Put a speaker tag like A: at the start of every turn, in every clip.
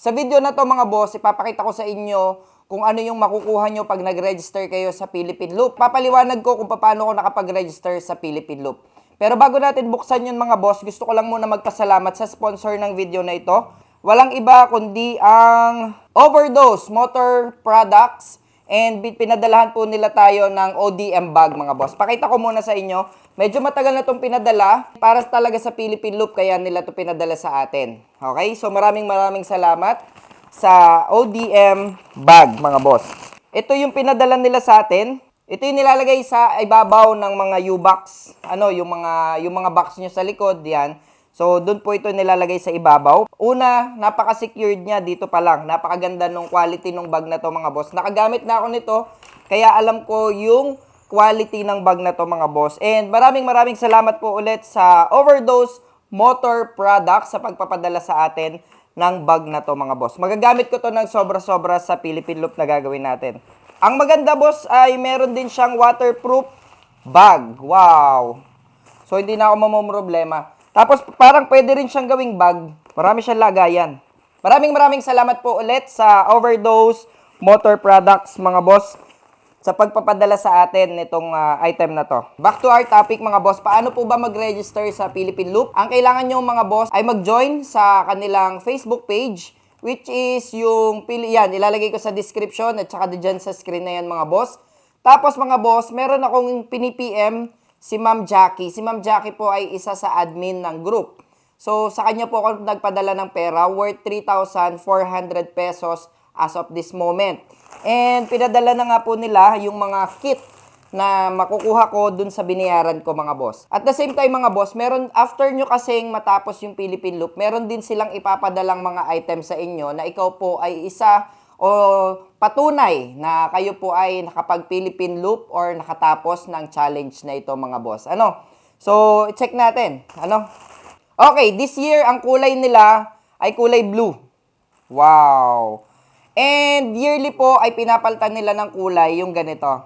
A: Sa video na to mga boss, ipapakita ko sa inyo kung ano yung makukuha nyo pag nag-register kayo sa Philippine Loop. Papaliwanag ko kung paano ko nakapag-register sa Philippine Loop. Pero bago natin buksan yun mga boss, gusto ko lang muna magpasalamat sa sponsor ng video na ito. Walang iba kundi ang Overdose Motor Products. And pinadalahan po nila tayo ng ODM bag mga boss. Pakita ko muna sa inyo. Medyo matagal na itong pinadala para talaga sa Philippine Loop kaya nila ito pinadala sa atin. Okay? So maraming salamat sa ODM bag mga boss. Ito yung pinadala nila sa atin. Ito yung nilalagay sa ibabaw ng mga U-box. Yung mga box nyo sa likod, yan. So, doon po ito nilalagay sa ibabaw. Una, napaka-secured niya dito pa lang. Napakaganda ng quality ng bag na to mga boss. Nakagamit na ako nito, kaya alam ko yung quality ng bag na to mga boss. And maraming salamat po ulit sa Overdose Motor Products sa pagpapadala sa atin ng bag na to mga boss. Magagamit ko to ng sobra-sobra sa Philippine Loop na gagawin natin. Ang maganda boss ay meron din siyang waterproof bag. Wow! So, hindi na ako mamumroblema. Tapos, parang pwede rin siyang gawing bag. Marami siyang lagayan. Maraming salamat po ulit sa Overdose Motor Products, mga boss, sa pagpapadala sa atin nitong item na to. Back to our topic, mga boss. Paano po ba mag-register sa Philippine Loop? Ang kailangan nyo, mga boss, ay mag-join sa kanilang Facebook page, which is yung, yan, ilalagay ko sa description at saka dyan sa screen na yan, mga boss. Tapos, mga boss, meron akong pini-PM si Ma'am Jackie. Si Ma'am Jackie po ay isa sa admin ng group. So, sa kanya po ako nagpadala ng pera worth 3,400 pesos as of this moment. And pinadala na nga po nila yung mga kit na makukuha ko dun sa binayaran ko mga boss. At the same time mga boss, meron after nyo kasing matapos yung Philippine Loop, meron din silang ipapadalang mga items sa inyo na ikaw po ay isa o patunay na kayo po ay nakapag-Philippine Loop or nakatapos ng challenge na ito mga boss. So, check natin. Okay, this year, ang kulay nila ay kulay blue. Wow! And yearly po ay pinapalitan nila ng kulay yung ganito.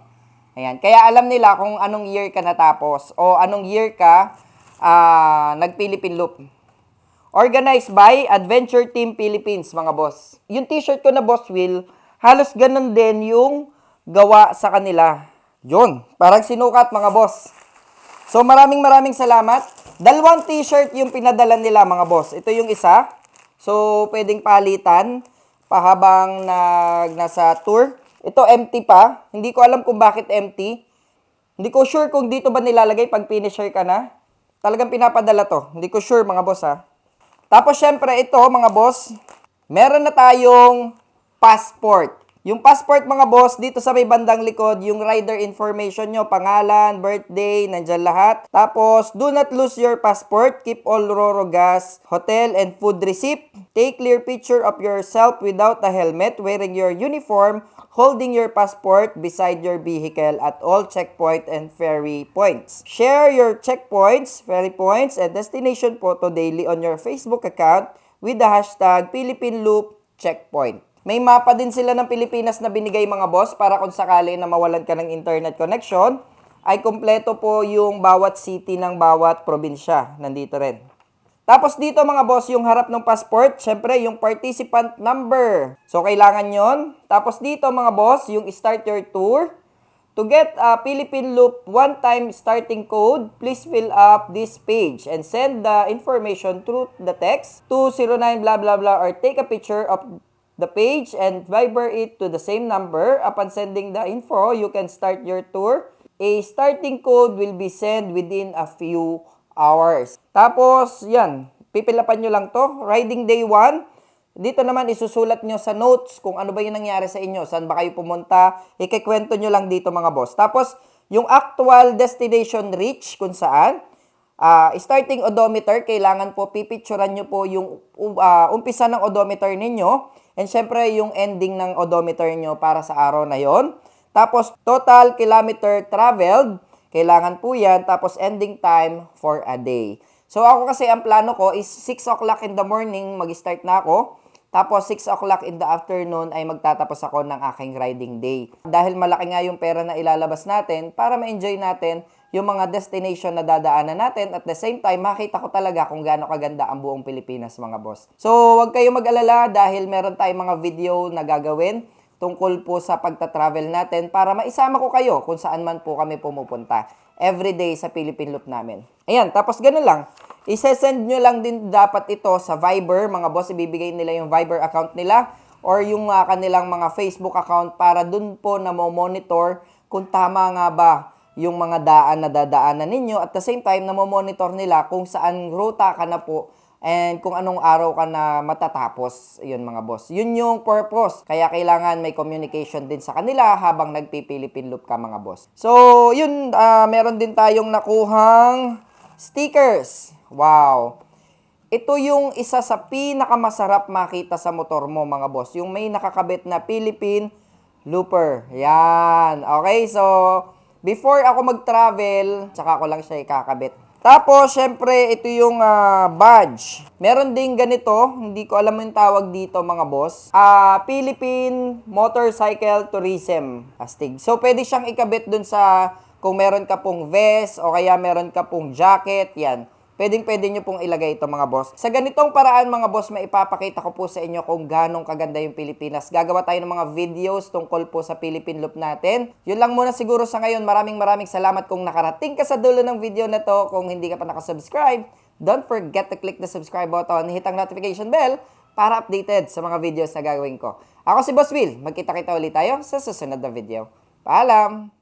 A: Ayan. Kaya alam nila kung anong year ka natapos o anong year ka nag-Philippine Loop. Organized by Adventure Team Philippines, mga boss. Yung t-shirt ko na Boss Will, halos ganun din yung gawa sa kanila. Yun, parang sinukat, mga boss. So, maraming salamat. Dalawang t-shirt yung pinadala nila, mga boss. Ito yung isa. So, pwedeng palitan pahabang nasa tour. Ito empty pa. Hindi ko alam kung bakit empty. Hindi ko sure kung dito ba nilalagay pag finisher ka na. Talagang pinapadala to. Hindi ko sure, mga boss, ha. Tapos, syempre, ito, mga boss, meron na tayong passport. Yung passport, mga boss, dito sa may bandang likod, yung rider information nyo, pangalan, birthday, nandyan lahat. Tapos, do not lose your passport. Keep all Roro gas, hotel, and food receipt. Take clear picture of yourself without a helmet, wearing your uniform, holding your passport beside your vehicle at all checkpoint and ferry points. Share your checkpoints, ferry points, and destination photo daily on your Facebook account with the hashtag Philippine Loop Checkpoint. May mapa din sila ng Pilipinas na binigay mga boss para kung sakali na mawalan ka ng internet connection, ay kumpleto po yung bawat city ng bawat probinsya. Nandito rin. Tapos dito mga boss, yung harap ng passport, syempre yung participant number. So, kailangan yon. Tapos dito mga boss, yung start your tour. To get a Philippine Loop one-time starting code, please fill up this page and send the information through the text to 09 blah blah blah or take a picture of the page and Viber it to the same number. Upon sending the info, you can start your tour. A starting code will be sent within a few hours. Tapos, yan. Pipilapan nyo lang to. Riding day 1. Dito naman isusulat nyo sa notes kung ano ba yung nangyari sa inyo. Saan ba kayo pumunta. Ikikwento nyo lang dito mga boss. Tapos, yung actual destination reach kung saan. Starting odometer, kailangan po pipicturan nyo po yung umpisa ng odometer ninyo. And syempre, yung ending ng odometer nyo para sa araw na yon. Tapos, total kilometer traveled. Kailangan po yan. Tapos, ending time for a day. So, ako kasi ang plano ko is 6 o'clock in the morning, mag-start na ako. Tapos, 6 o'clock in the afternoon ay magtatapos ako ng aking riding day. Dahil malaki nga yung pera na ilalabas natin, para ma-enjoy natin yung mga destination na dadaanan natin. At the same time, makita ko talaga kung gaano kaganda ang buong Pilipinas, mga boss. So, huwag kayong mag-alala dahil meron tayong mga video na gagawin tungkol po sa pagta-travel natin para maisama ko kayo kung saan man po kami pumupunta everyday sa Philippine Loop namin. Ayan, tapos ganun lang. I-send nyo lang din dapat ito sa Viber, mga boss. Ibibigay nila yung Viber account nila or yung kanilang mga Facebook account para dun po na monitor kung tama nga ba yung mga daan na dadaanan ninyo. At the same time, na monitor nila kung saan ruta ka na po and kung anong araw ka na matatapos. Yun, mga boss. Yun yung purpose. Kaya kailangan may communication din sa kanila habang nagpi-Philippine Loop ka, mga boss. So, yun, meron din tayong nakuhang stickers. Wow. Ito yung isa sa pinakamasarap makita sa motor mo, mga boss. Yung may nakakabit na Philippine Looper. Yan. Okay, so before ako mag-travel, tsaka ko lang siya ikakabit. Tapos, syempre, ito yung badge. Meron ding ganito, hindi ko alam yung tawag dito, mga boss. Philippine Motorcycle Tourism Astig. So, pwede siyang ikabit dun sa kung meron ka pong vest o kaya meron ka pong jacket, yan. Pwede nyo pong ilagay ito, mga boss. Sa ganitong paraan, mga boss, maipapakita ko po sa inyo kung ganong kaganda yung Pilipinas. Gagawa tayo ng mga videos tungkol po sa Philippine Loop natin. Yun lang muna siguro sa ngayon. Maraming salamat kung nakarating ka sa dulo ng video na to. Kung hindi ka pa nakasubscribe, don't forget to click the subscribe button, hit ang notification bell para updated sa mga videos na gagawin ko. Ako si Boss Will. Magkita-kita ulit tayo sa susunod na video. Paalam!